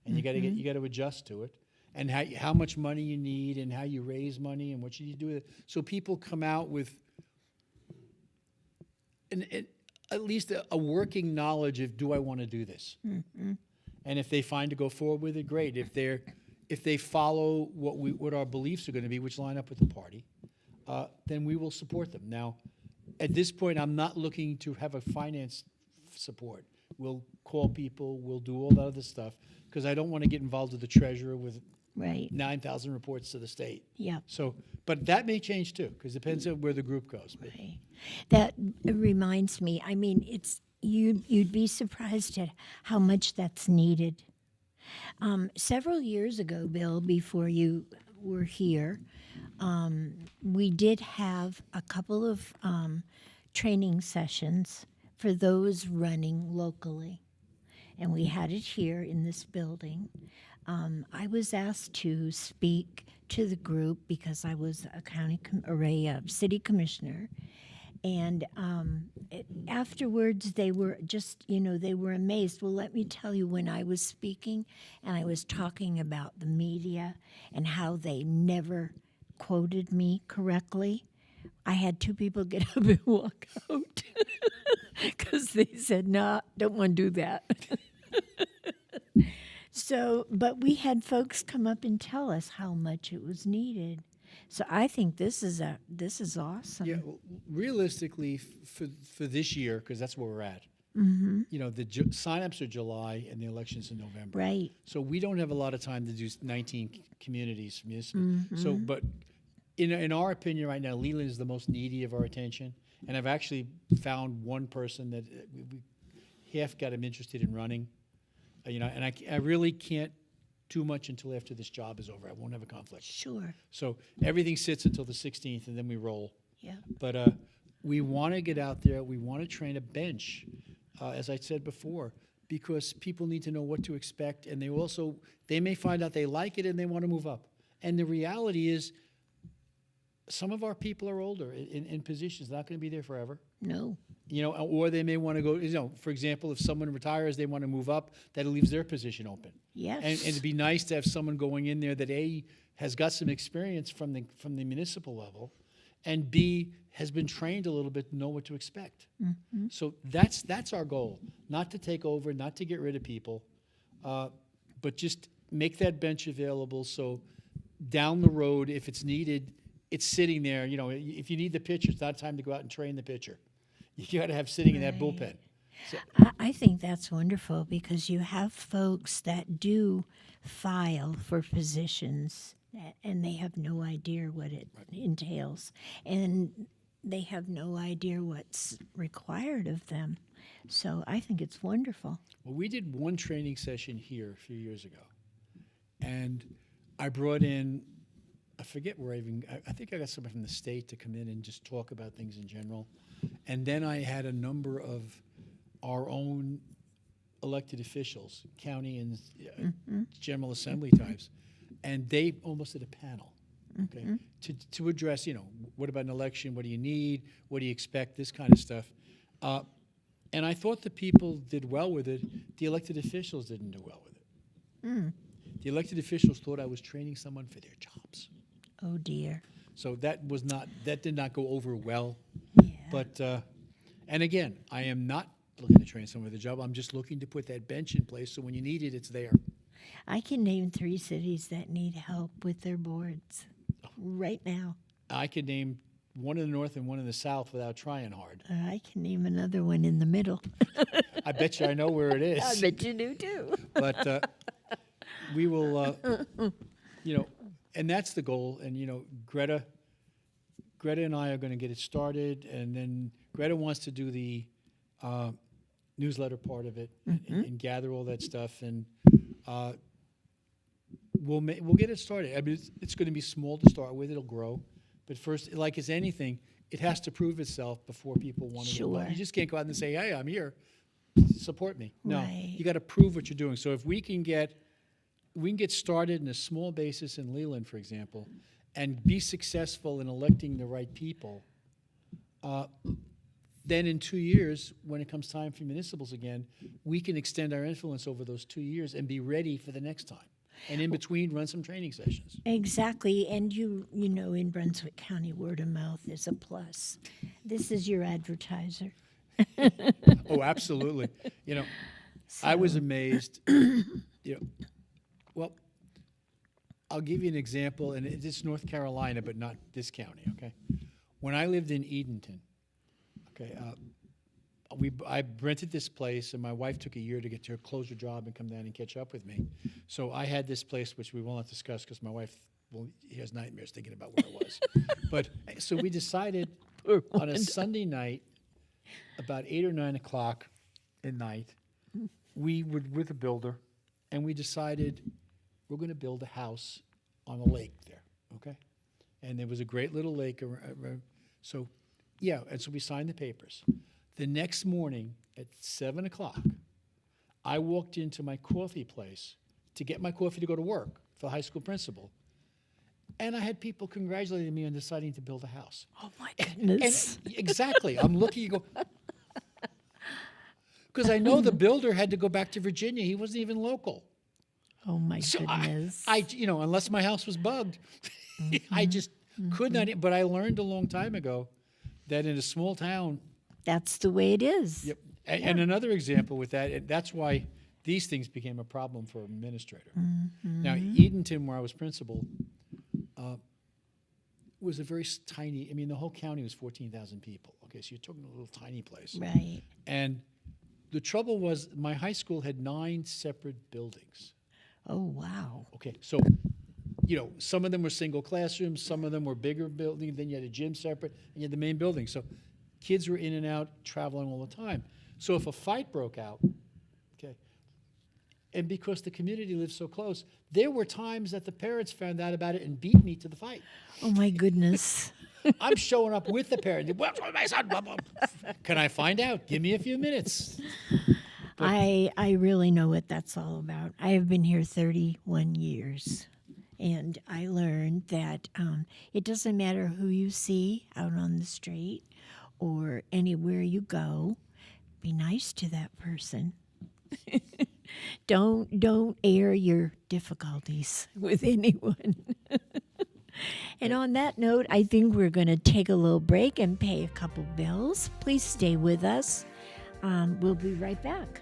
and you got to adjust to it, and how much money you need, and how you raise money, and what you need to do with it. So people come out with at least a working knowledge of, do I want to do this? And if they find to go forward with it, great. If they follow what our beliefs are going to be, which line up with the party, then we will support them. Now, at this point, I'm not looking to have a finance support. We'll call people, we'll do all that other stuff, because I don't want to get involved with the treasurer with 9,000 reports to the state. Yeah. So, but that may change too, because it depends on where the group goes. Right. That reminds me, I mean, you'd be surprised at how much that's needed. Several years ago, Bill, before you were here, we did have a couple of training sessions for those running locally. And we had it here in this building. I was asked to speak to the group because I was a city commissioner. And afterwards, they were just, they were amazed. Well, let me tell you, when I was speaking and I was talking about the media and how they never quoted me correctly, I had two people get up and walk out because they said, no, don't want to do that. So, but we had folks come up and tell us how much it was needed. So I think this is awesome. Yeah, well, realistically, for this year, because that's where we're at, the sign-ups are July and the election's in November. Right. So we don't have a lot of time to do 19 communities. So, but in our opinion right now, Leland is the most needy of our attention. And I've actually found one person that we half got him interested in running. And I really can't do much until after this job is over. I won't have a conflict. Sure. So everything sits until the 16th, and then we roll. Yeah. But we want to get out there. We want to train a bench, as I said before, because people need to know what to expect, and they may find out they like it and they want to move up. And the reality is, some of our people are older in positions, not going to be there forever. No. Or they may want to go, for example, if someone retires, they want to move up, that leaves their position open. Yes. And it'd be nice to have someone going in there that A, has got some experience from the municipal level, and B, has been trained a little bit to know what to expect. So that's our goal, not to take over, not to get rid of people, but just make that bench available so down the road, if it's needed, it's sitting there. If you need the pitcher, it's not time to go out and train the pitcher. You got to have sitting in that bullpen. So, I think that's wonderful because you have folks that do file for positions and they have no idea what it entails. And they have no idea what's required of them. So I think it's wonderful. well, we did one training session here a few years ago, and I brought in, I forget where I think I got somebody from the state to come in and just talk about things in general. And then I had a number of our own elected officials, county and General Assembly types, and they almost did a panel, okay, to address, what about an election? What do you need? What do you expect? This kind of stuff. And I thought the people did well with it. The elected officials didn't do well with it. The elected officials thought I was training someone for their jobs. Oh dear. So that did not go over well. Yeah. But, and again, I am not looking to train someone for the job. I'm just looking to put that bench in place so when you need it, it's there. I can name 3 cities that need help with their boards right now. I could name one in the north and one in the south without trying hard. I can name another one in the middle. I bet you I know where it is. I bet you do too. But we will, and that's the goal. And, Greta and I are going to get it started. And then Greta wants to do the newsletter part of it and gather all that stuff. And we'll get it started. I mean, it's going to be small to start with. It'll grow. But first, like as anything, it has to prove itself before people want to do it. Sure. You just can't go out and say, hey, I'm here. Support me. No, Right. you got to prove what you're doing. So if we can get started in a small basis in Leland, for example, and be successful in electing the right people, then in 2 years, when it comes time for municipals again, we can extend our influence over those 2 years and be ready for the next time. And in between, run some training sessions. Exactly. And you know, in Brunswick County, word of mouth is a plus. This is your advertiser. Oh, absolutely. I was amazed. Well, I'll give you an example, and it's North Carolina, but not this county, okay? When I lived in Edenton, okay, I rented this place, and my wife took a year to get to close her job and come down and catch up with me. So I had this place, which we will not discuss because my wife, he has nightmares thinking about where it was. But so we decided on a Sunday night, about 8 or 9 o'clock at night, we were with a builder, and we decided we're going to build a house on a lake there, okay? And there was a great little lake around. So, yeah, and so we signed the papers. The next morning at 7 o'clock, I walked into my coffee place to get my coffee to go to work for the high school principal. And I had people congratulating me on deciding to build a house. Oh, my goodness. And exactly. I'm looking, you go, because I know the builder had to go back to Virginia. He wasn't even local. Oh, my So goodness. I unless my house was bugged, I just could not. But I learned a long time ago that in a small town, That's the way it is. yep. And another example with that, that's why these things became a problem for an administrator. Now, Edenton, where I was principal, was a very tiny. I mean, the whole county was 14,000 people. Okay, so you're talking a little tiny place. Right. And the trouble was, my high school had 9 separate buildings. Oh, wow. Okay, so, some of them were single classrooms, some of them were bigger buildings, then you had a gym separate, and you had the main building. So kids were in and out, traveling all the time. So if a fight broke out, okay, and because the community lived so close, there were times that the parents found out about it and beat me to the fight. Oh, my goodness. I'm showing up with the parent. What's with my son? Blah, blah. Can I find out? Give me a few minutes. I really know what that's all about. I have been here 31 years, and I learned that it doesn't matter who you see out on the street or anywhere you go, be nice to that person. Don't air your difficulties with anyone. And on that note, I think we're going to take a little break and pay a couple bills. Please stay with us. We'll be right back.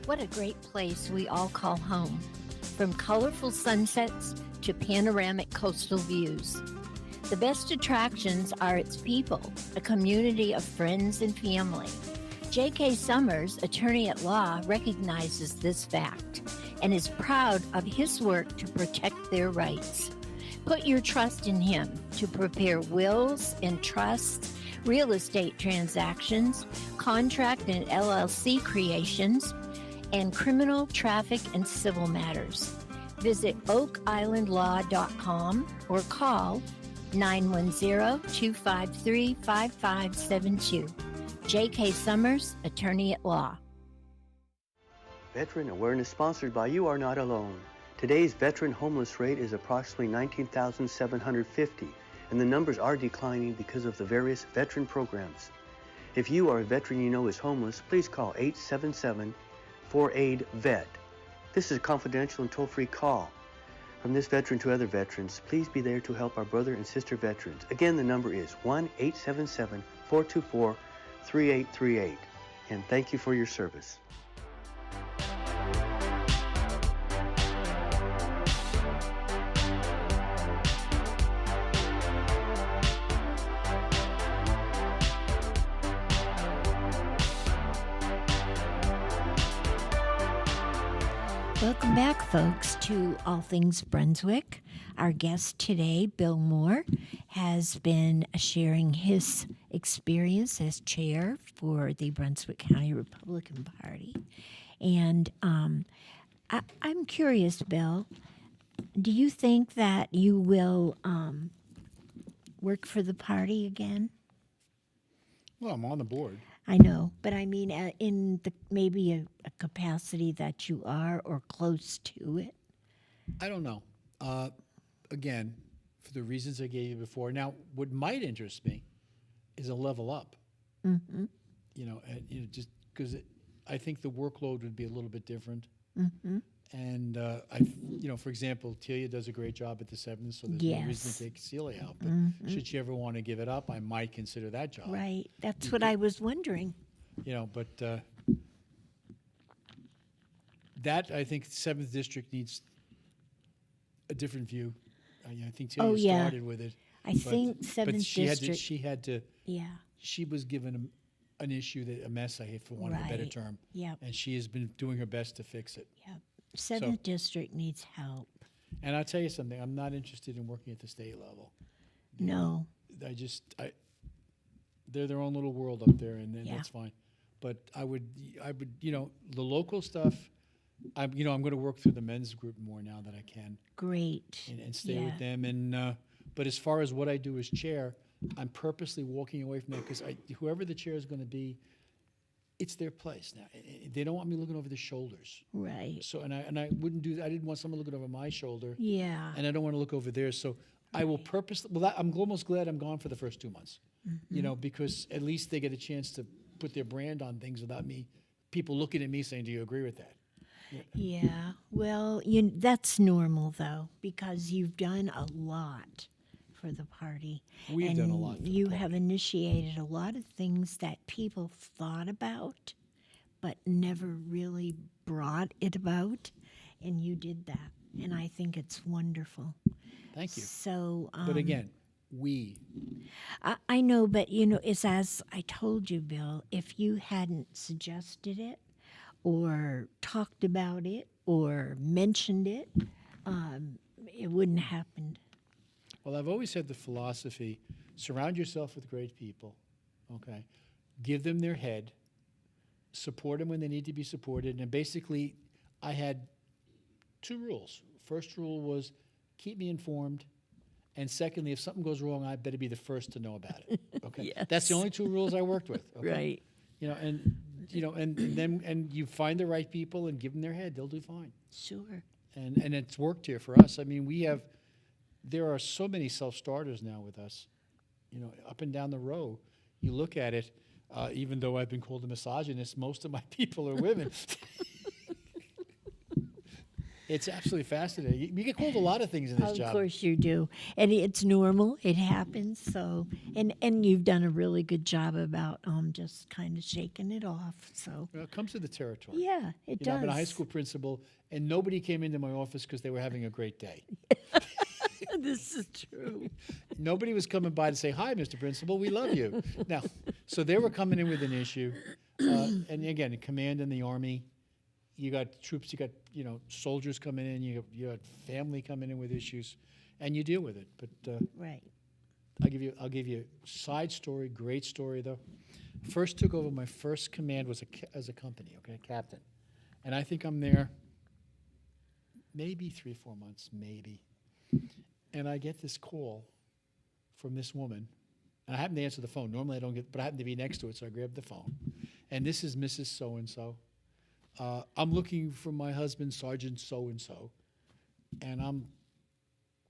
What a great place we all call home. From colorful sunsets to panoramic coastal views. The best attractions are its people, a community of friends and family. J.K. Summers, attorney at law, recognizes this fact and is proud of his work to protect their rights. Put your trust in him to prepare wills and trusts, real estate transactions, contract and LLC creations, and criminal, traffic, and civil matters. Visit oakislandlaw.com or call 910-253-5572. J.K. Summers, attorney at law. Veteran Awareness sponsored by You Are Not Alone. Today's veteran homeless rate is approximately 19,750, and the numbers are declining because of the various veteran programs. If you or a veteran you know is homeless, please call 877-4AID-VET. This is a confidential and toll-free call. From this veteran to other veterans, please be there to help our brother and sister veterans. Again, the number is 1-877-424-3838. And thank you for your service. Welcome back, folks, to All Things Brunswick. Our guest today, Bill Moore, has been sharing his experience as chair for the Brunswick County Republican Party. And I'm curious, Bill, do you think that you will work for the party again? Well, I'm on the board. I know, but I mean, in the maybe a capacity that you are or close to it. I don't know. Again, for the reasons I gave you before. Now, what might interest me is a level up. Mm-hmm. Just because I think the workload would be a little bit different. Mm-hmm. And for example, Telia does a great job at the 7th, so there's no reason to take Celia out. But should she ever want to give it up, I might consider that job. Right. That's what I was wondering. But that I think 7th District needs a different view. I think Telia started with it. I think 7th District. She had to. Yeah. She was given an issue a mess, I hate for want of a better term. Yep. And she has been doing her best to fix it. Yep. 7th District needs help. And I'll tell you something, I'm not interested in working at the state level. No. They're their own little world up there, and that's fine. But I would, the local stuff, I'm going to work through the men's group more now that I can. Great. And stay with them. And but as far as what I do as chair, I'm purposely walking away from that because whoever the chair is going to be, it's their place now. They don't want me looking over their shoulders. Right. So and I wouldn't do that. I didn't want someone looking over my shoulder. Yeah. And I don't want to look over theirs. So I will purposely. Well, I'm almost glad I'm gone for the first 2 months. Mm-hmm. Because at least they get a chance to put their brand on things without people looking at me saying, "Do you agree with that?" Yeah. Well, that's normal though because you've done a lot for the party. We've done a lot for the you party. have initiated a lot of things that people thought about but never really brought it about, and you did that, and I think it's wonderful. Thank you. So But again, I know, but it's as I told you, Bill, if you hadn't suggested it or talked about it or mentioned it, it wouldn't have happened. Well, I've always had the philosophy, surround yourself with great people, okay? Give them their head, support them when they need to be supported, and basically I had 2 rules. First rule was keep me informed, and secondly, if something goes wrong, I better be the first to know about it, okay? Yes. That's the only 2 rules I worked with, okay? Right. And then you find the right people and give them their head, they'll do fine. Sure. And it's worked here for us. I mean, there are so many self-starters now with us, up and down the row. You look at it, even though I've been called a misogynist, most of my people are women. It's absolutely fascinating. You get called a lot of things in this Of job. course you do, and it's normal. It happens. So, and you've done a really good job about just kind of shaking it off. So, Well, it comes to the territory. yeah, it You does. know, I've been a high school principal, and nobody came into my office because they were having a great day. This is true. Nobody was coming by to say, "Hi, Mr. Principal, we love you." Now, so they were coming in with an issue, and again, command in the Army, you got troops, you got soldiers coming in, you got family coming in with issues, and you deal with it. But Right. I'll give you a side story, great story though. First took over my first command was as a company, okay, captain, and I think I'm there maybe 3-4 months, maybe. And I get this call from this woman, and I happen to answer the phone. Normally I don't get, but I happen to be next to it, so I grabbed the phone. And this is Mrs. So-and-so. I'm looking for my husband, Sergeant So-and-so. And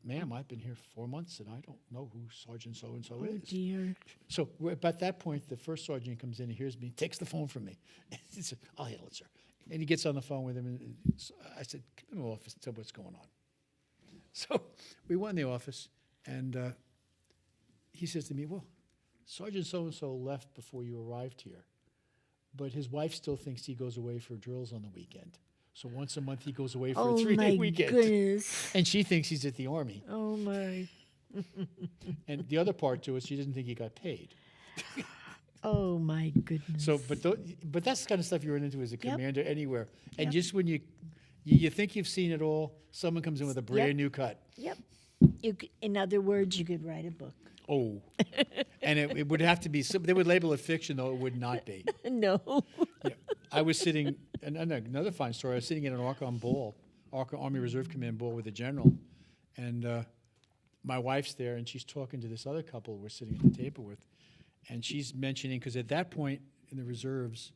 ma'am, I've been here 4 months, and I don't know who Sergeant So-and-so Oh is. dear. So at that point, the first sergeant comes in and hears me, takes the phone from me. He said, "I'll handle it, sir." And he gets on the phone with him, and so I said, "Come in the office and tell me what's going on." So we went in the office, and he says to me, "Well, Sergeant so-and-so left before you arrived here, but his wife still thinks he goes away for drills on the weekend. So once a month he goes away for a 3-day weekend. Oh my goodness. And she thinks he's at the Army." Oh my. And the other part to it, she didn't think he got paid. Oh my goodness. So, but that's the kind of stuff you run into as a Yep. commander anywhere. And Yep. just when you think you've seen it all, someone comes in with a brand new cut. Yep. In other words, you could write a book. Oh, and it would have to be. They would label it fiction, though it would not be. No. Yeah. I was sitting. And another fine story. I was sitting in an Army Reserve Command ball with a general, and my wife's there, and she's talking to this other couple we're sitting at the table with, and she's mentioning because at that point in the reserves,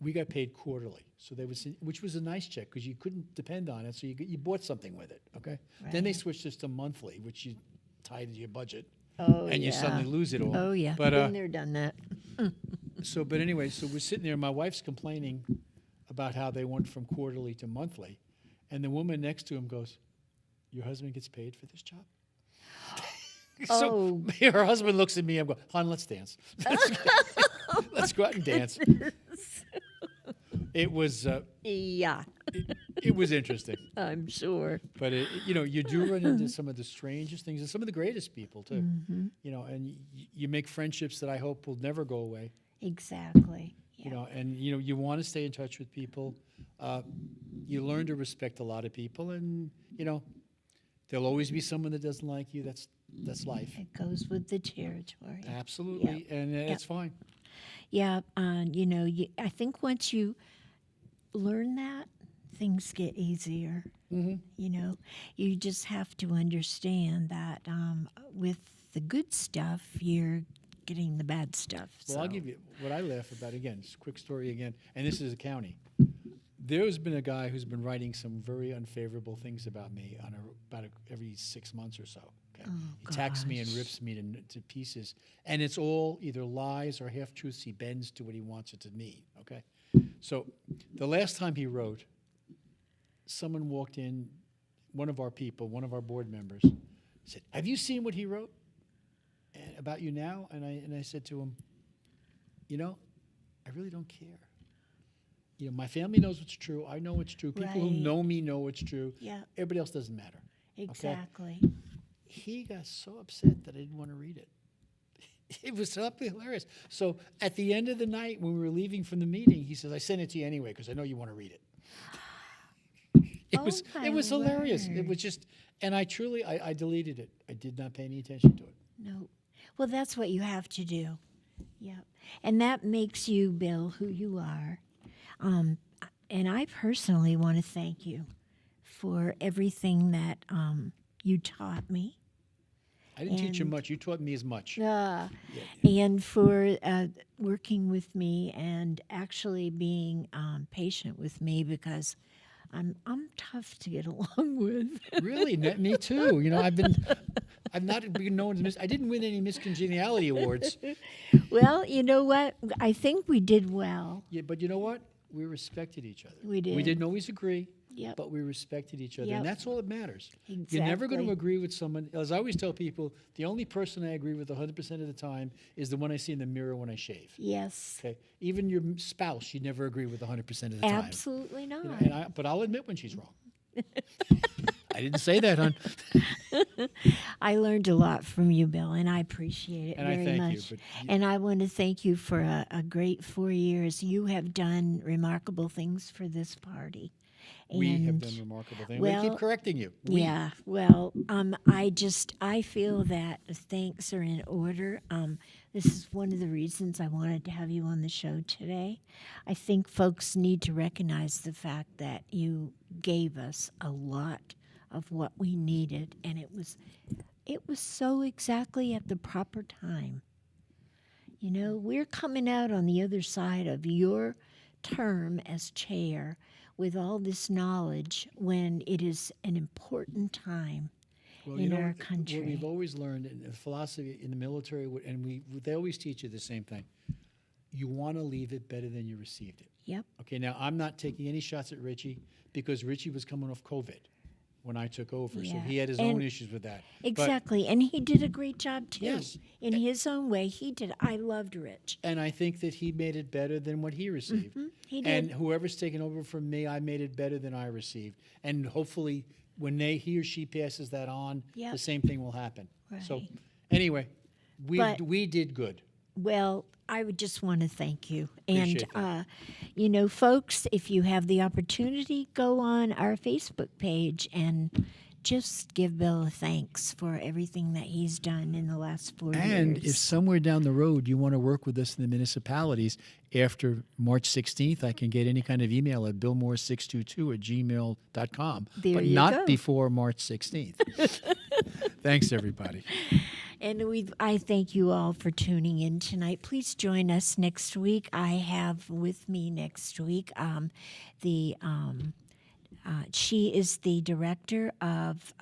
we got paid quarterly, so they was, which was a nice check because you couldn't depend on it, so you bought something with it. Okay. Then they Right. switched this to monthly, which you tied to your budget. Oh And you yeah. suddenly lose it all. Oh yeah. But Been there, done that. but anyway, so we're sitting there, and my wife's complaining about how they went from quarterly to monthly, and the woman next to him goes, "Your husband gets paid for this job?" So her husband looks at me. I'm going, "Hon, let's dance. Let's go out and dance." It was Yeah, it was interesting, I'm sure. but you do run into some of the strangest things and some of the greatest people too. Mm-hmm. And you make friendships that I hope will never go away. Exactly. Yeah. And you want to stay in touch with people. You learn to respect a lot of people, and there'll always be someone that doesn't like you. That's life. It goes with the territory. Absolutely, and it's fine. Yeah, I think once you learn that, things get easier. Mm-hmm. You just have to understand that with the good stuff, you're getting the bad stuff. Well, so. I'll give you what I laugh about again. It's a quick story again, and this is a county. There's been a guy who's been writing some very unfavorable things about me every 6 months or so. Okay? He attacks me and rips me to pieces, and it's all either lies or half-truths he bends to what he wants it to mean. Okay, so the last time he wrote, someone walked in, one of our board members, said, "Have you seen what he wrote about you now?" And I said to him, I really don't care. My family knows what's true. I know what's true. People who Right. know me know it's true. Yeah, Everybody else doesn't matter. exactly. He got so upset that I didn't want to read it. It was absolutely hilarious. So at the end of the night, when we were leaving from the meeting, he says, "I sent it to you anyway because I know you want to read it." It Oh, was my hilarious. It word. was just, and I deleted it. I did not pay any attention to it. No. Well, that's what you have to do. Yeah. And that makes you, Bill, who you are. And I personally want to thank you for everything that you taught me. I didn't teach you And- much. You taught me as much. And for working with me and actually being patient with me because I'm tough to get along with. Really, me too. I've not been known as I didn't win any Miss Congeniality awards. Well, you know what? I think we did well. Yeah, but you know what? We respected each other. We did. We didn't always agree. Yep. but we respected each other. Yep. And that's all that matters. You're never going to Exactly. agree with someone. As I always tell people, the only person I agree with 100% of the time is the one I see in the mirror when I shave. Yes. Okay? Even your spouse, you never agree with 100% of the time. Absolutely not. You know, but I'll admit when she's wrong. I didn't say that, hon. I learned a lot from you, Bill, and I appreciate it And I very thank you, much. but And I want to thank you for a great 4 years. You have done remarkable things for this party. We have And, done remarkable things. We well, keep correcting you. We. Yeah, well, I feel that thanks are in order. This is one of the reasons I wanted to have you on the show today. I think folks need to recognize the fact that you gave us a lot of what we needed, and it was so exactly at the proper time. You know, we're coming out on the other side of your term as chair with all this knowledge when it is an important time Well, in our what country. we've always learned in the philosophy in the military, and they always teach you the same thing. You want to leave it better than you received it. Yep. Okay, now I'm not taking any shots at Richie because Richie was coming off COVID when I took over, so Yeah, he had his and own issues with that. But- Exactly, and he did a great job too. Yes. In his own way, he did. I loved Rich. and I think that he made it better than what he received. He And did. whoever's taken over from me, I made it better than I received. And hopefully, when he or she passes that on, Yep. the same thing will happen. So, Right. anyway, But- we did good. Well, I would just want to thank you. And, Appreciate that. you know, folks, if you have the opportunity, go on our Facebook page and just give Bill a thanks for everything that he's done in the last 4 And years. if somewhere down the road you want to work with us in the municipalities after March 16th, I can get any kind of email at billmore622@gmail.com. There but you not go. before March 16th. Thanks, everybody. And I thank you all for tuning in tonight. Please join us next week. I have with me next week she is the director of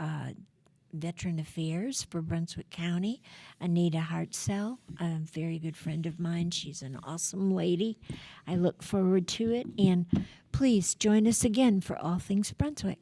Veteran Affairs for Brunswick County, Anita Hartzell, a very good friend of mine. She's an awesome lady. I look forward to it. And please join us again for All Things Brunswick.